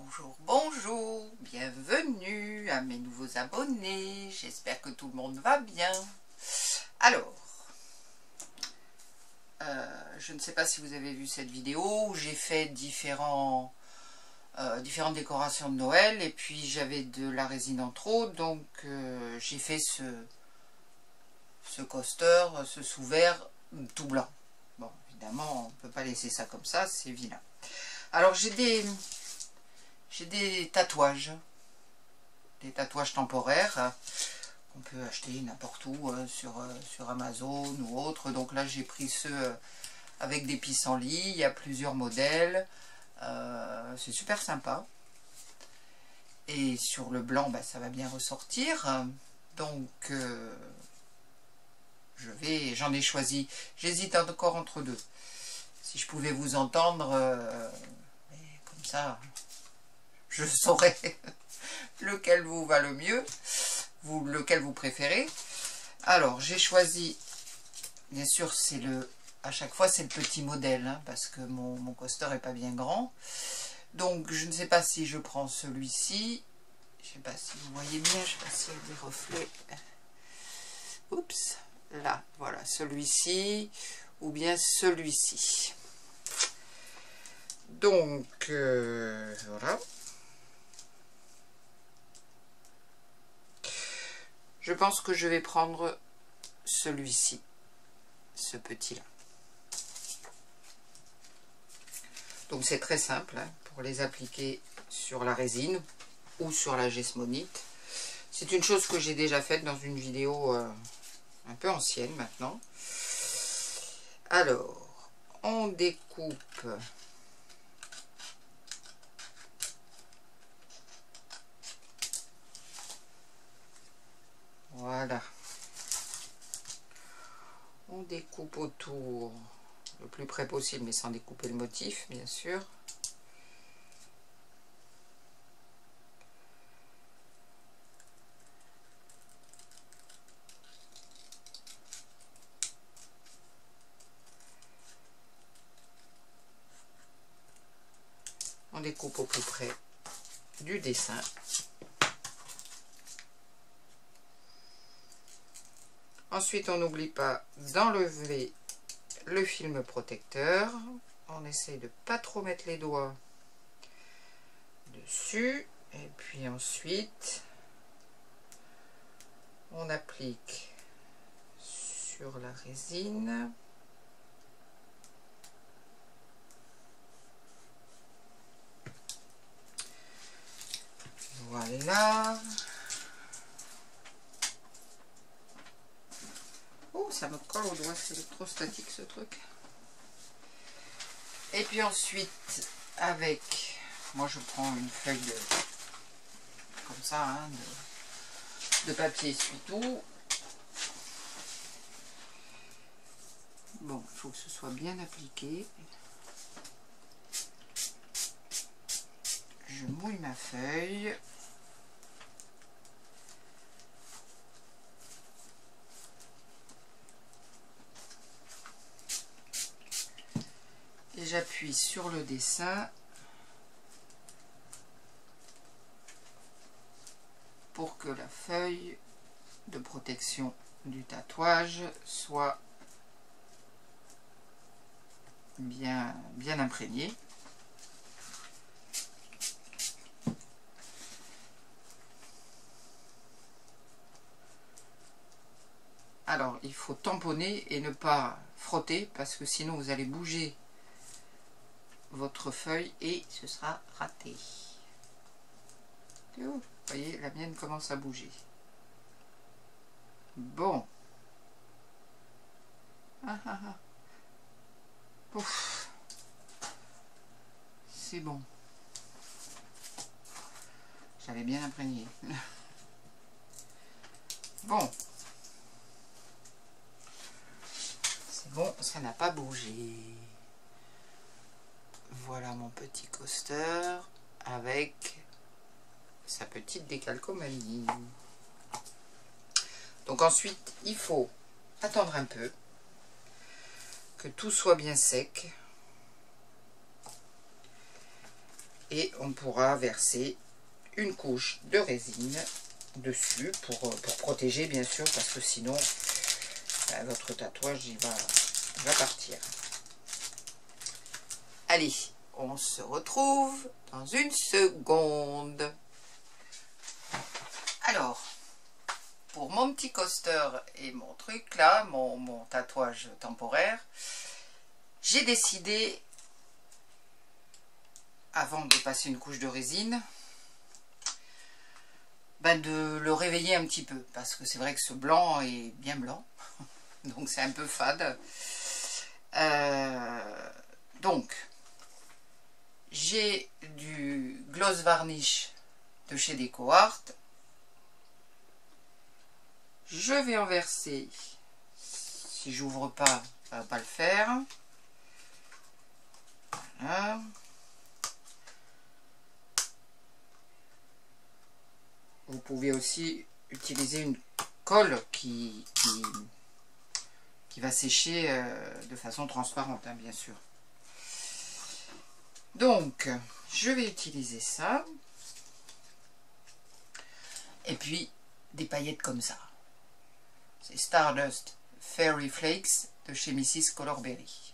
Bonjour, bonjour, bienvenue à mes nouveaux abonnés, j'espère que tout le monde va bien. Alors, je ne sais pas si vous avez vu cette vidéo où j'ai fait différentes décorations de Noël et puis j'avais de la résine en trop, donc j'ai fait ce coaster, ce sous-verre tout blanc. Bon, évidemment, on ne peut pas laisser ça comme ça, c'est vilain. Alors j'ai des tatouages temporaires qu'on peut acheter n'importe où sur Amazon ou autre. Donc là j'ai pris ceux avec des pissenlits, il y a plusieurs modèles, c'est super sympa. Et sur le blanc, ça va bien ressortir. Donc j'en ai choisi, j'hésite encore entre deux. Si je pouvais vous entendre, mais comme ça, je saurais lequel vous va le mieux, lequel vous préférez. Alors, j'ai choisi, bien sûr, à chaque fois, c'est le petit modèle, hein, parce que mon coaster n'est pas bien grand. Donc, je ne sais pas si je prends celui-ci. Je ne sais pas si vous voyez bien, je ne sais pas s'il y a des reflets. Oups, là, voilà, celui-ci, ou bien celui-ci. Donc, voilà. Je pense que je vais prendre celui-ci, ce petit-là. Donc c'est très simple, hein, pour les appliquer sur la résine ou sur la gesmonite. C'est une chose que j'ai déjà faite dans une vidéo un peu ancienne maintenant. Alors, on découpe voilà. On découpe autour le plus près possible, mais sans découper le motif, bien sûr. On découpe au plus près du dessin. Ensuite, on n'oublie pas d'enlever le film protecteur. On essaye de pas trop mettre les doigts dessus. Et puis ensuite, on applique sur la résine. Voilà. Oh, ça me colle au doigt, c'est électrostatique ce truc. Et puis ensuite, moi je prends une feuille comme ça, hein, de papier essuie-tout. Bon, il faut que ce soit bien appliqué. Je mouille ma feuille. Et j'appuie sur le dessin pour que la feuille de protection du tatouage soit bien imprégnée. Alors, il faut tamponner et ne pas frotter parce que sinon vous allez bouger votre feuille et ce sera raté. Vous voyez, la mienne commence à bouger. Bon. Ouf. C'est bon. J'avais bien imprégné. Bon. C'est bon, ça n'a pas bougé. Voilà mon petit coaster avec sa petite décalcomanie. Donc ensuite, il faut attendre un peu que tout soit bien sec. et on pourra verser une couche de résine dessus pour protéger bien sûr, parce que sinon votre tatouage il va partir. Allez, on se retrouve dans une seconde. Alors, pour mon petit coaster et mon truc là, mon tatouage temporaire, j'ai décidé, avant de passer une couche de résine, de le réveiller un petit peu, parce que c'est vrai que ce blanc est bien blanc, donc c'est un peu fade. Donc, j'ai du gloss varnish de chez DecoArt. Je vais en verser, si j'ouvre pas, ça va pas le faire. Voilà. Vous pouvez aussi utiliser une colle qui va sécher de façon transparente, hein, bien sûr. Donc, je vais utiliser ça. Et puis, des paillettes comme ça. C'est Stardust Fairy Flakes de chez Mrs. Colorberry.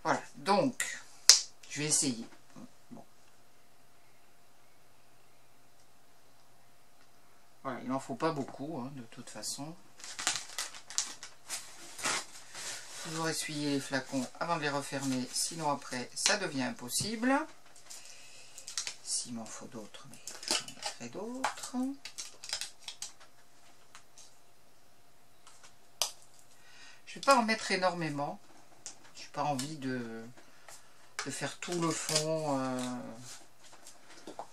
Voilà, donc, je vais essayer. Bon. Voilà, il n'en faut pas beaucoup, hein, de toute façon. Toujours essuyer les flacons avant de les refermer, sinon après, ça devient impossible. S'il m'en faut d'autres, mais j'en mettrai d'autres. Je ne vais pas en mettre énormément. Je n'ai pas envie de faire tout le fond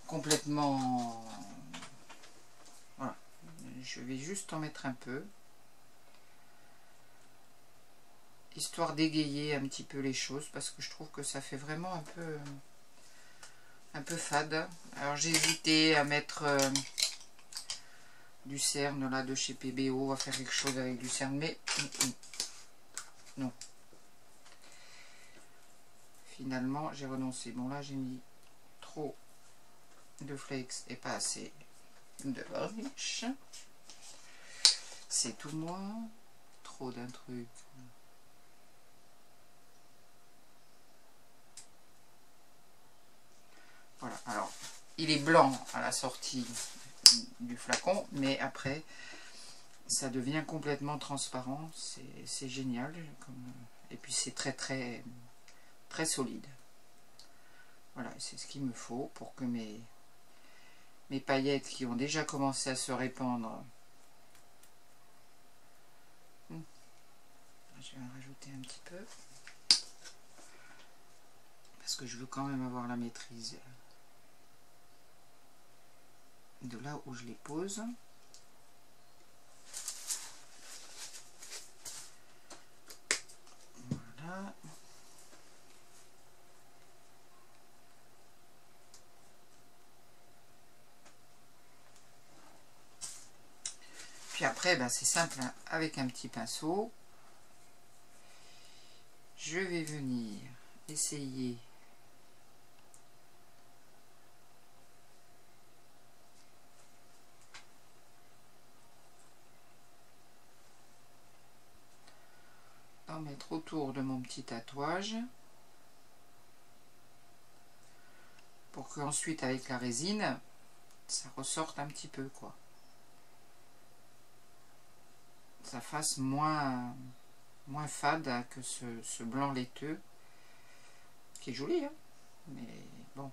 complètement. Voilà. Je vais juste en mettre un peu. Histoire d'égayer un petit peu les choses, parce que je trouve que ça fait vraiment un peu fade. Alors j'ai hésité à mettre du cerne là de chez PBO, à faire quelque chose avec du cerne, mais non. Finalement j'ai renoncé. Bon là j'ai mis trop de flakes et pas assez de varnish. C'est tout moi. Trop d'un truc. Voilà, alors il est blanc à la sortie du flacon, mais après ça devient complètement transparent, c'est génial, et puis c'est très solide. Voilà, c'est ce qu'il me faut pour que mes paillettes qui ont déjà commencé à se répandre, je vais en rajouter un petit peu, parce que je veux quand même avoir la maîtrise de là où je les pose. Voilà. Puis après, c'est simple, hein, avec un petit pinceau, je vais venir essayer d'en mettre autour de mon petit tatouage pour qu'ensuite avec la résine ça ressorte un petit peu, quoi, ça fasse moins fade que ce blanc laiteux qui est joli, hein, mais bon.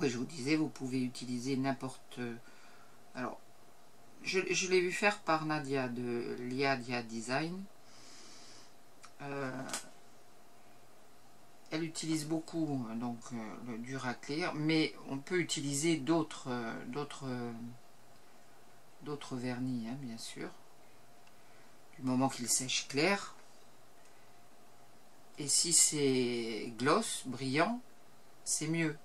après, je vous disais, vous pouvez utiliser n'importe... alors, je l'ai vu faire par Nadia de Liadia Design. Elle utilise beaucoup donc le dur à clear, mais on peut utiliser d'autres vernis, hein, bien sûr, du moment qu'il sèche clair. Et si c'est gloss, brillant, c'est mieux.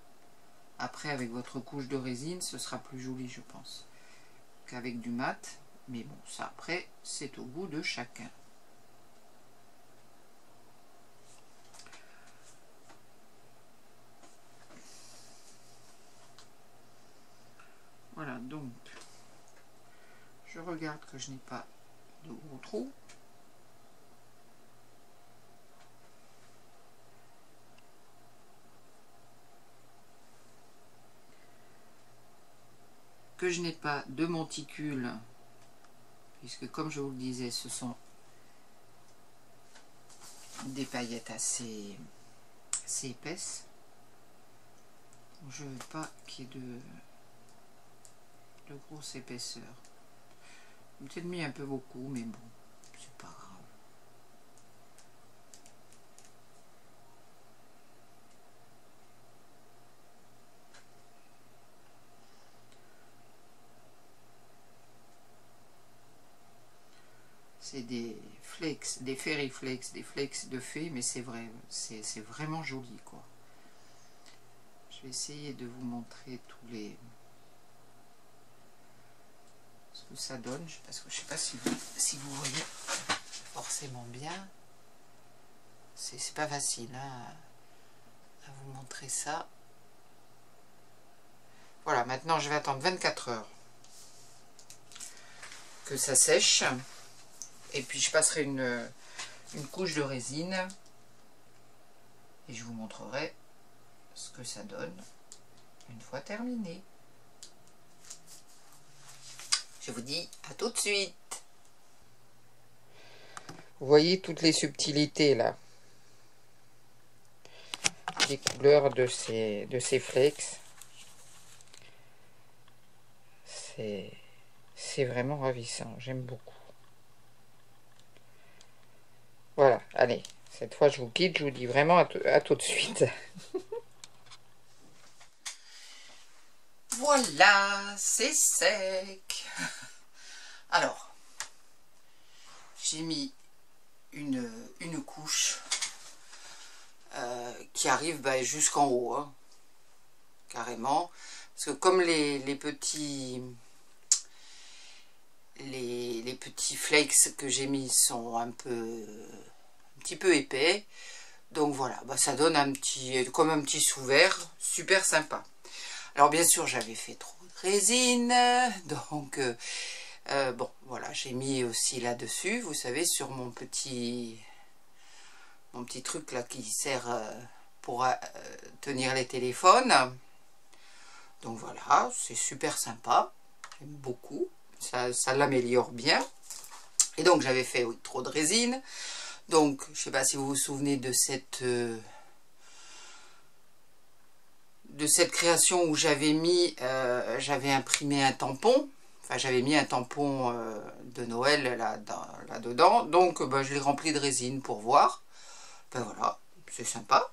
Après, avec votre couche de résine, ce sera plus joli, je pense, qu'avec du mat. Mais bon, ça après, c'est au goût de chacun. Voilà, donc, je regarde que je n'ai pas de gros trous. Que je n'ai pas de monticules, puisque comme je vous le disais, ce sont des paillettes assez épaisses. Je ne veux pas qu'il y ait de grosse épaisseur. J'ai peut-être mis un peu beaucoup, mais bon, c'est pas grave. C'est des flakes, des fairy flakes, des flakes de fées, mais c'est vrai, c'est vraiment joli, quoi. Je vais essayer de vous montrer tous les... ce que ça donne, parce que je sais pas si vous voyez forcément bien. C'est pas facile hein, à vous montrer ça. Voilà, maintenant je vais attendre 24 heures que ça sèche. Et puis je passerai une couche de résine. Et je vous montrerai ce que ça donne une fois terminé. Je vous dis à tout de suite. Vous voyez toutes les subtilités là. Les couleurs de ces flakes. C'est vraiment ravissant. J'aime beaucoup. Voilà, allez. Cette fois, je vous quitte. Je vous dis vraiment à tout de suite. Voilà, c'est sec. Alors, j'ai mis une couche qui arrive jusqu'en haut, hein, carrément. Parce que comme les petits flakes que j'ai mis sont un petit peu épais, donc voilà, ça donne comme un petit sous-verre, super sympa. Alors bien sûr j'avais fait trop de résine, donc bon voilà, j'ai mis aussi là-dessus, vous savez, sur mon petit truc là qui sert pour tenir les téléphones. Donc voilà, c'est super sympa, j'aime beaucoup, ça l'améliore bien. Et donc j'avais fait trop de résine, donc je ne sais pas si vous vous souvenez de cette création où j'avais imprimé un tampon, enfin j'avais mis un tampon de Noël là-dedans, donc je l'ai rempli de résine pour voir, voilà, c'est sympa.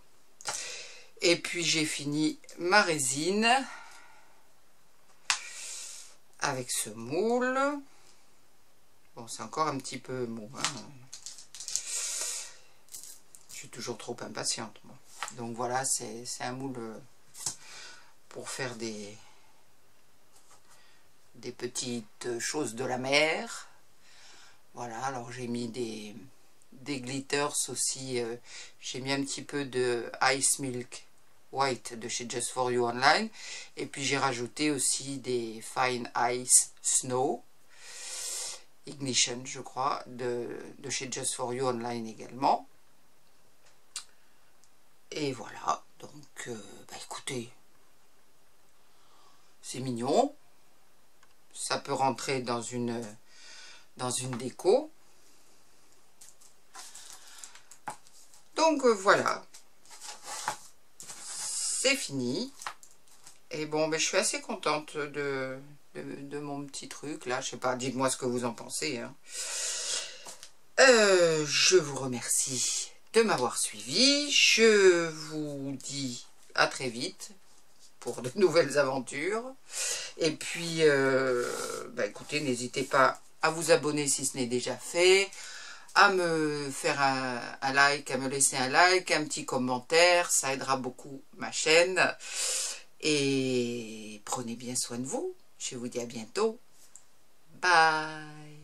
Et puis j'ai fini ma résine avec ce moule. Bon, c'est encore un petit peu mou, hein. Je suis toujours trop impatiente, moi. Donc voilà, c'est un moule pour faire des petites choses de la mer. Voilà, alors j'ai mis des glitters aussi. J'ai mis un petit peu de Ice Milk White de chez Just For You Online. Et puis j'ai rajouté aussi des Fine Ice Snow Ignition, je crois, de chez Just For You Online également. Et voilà, donc écoutez, c'est mignon. Ça peut rentrer dans une déco. Donc voilà, c'est fini. Et bon, ben, je suis assez contente de mon petit truc là. Je sais pas, dites-moi ce que vous en pensez, hein. Je vous remercie de m'avoir suivi. Je vous dis à très vite pour de nouvelles aventures. Et puis, bah écoutez, n'hésitez pas à vous abonner si ce n'est déjà fait, à me faire un like, à me laisser un like, un petit commentaire, ça aidera beaucoup ma chaîne. Et prenez bien soin de vous. Je vous dis à bientôt. Bye.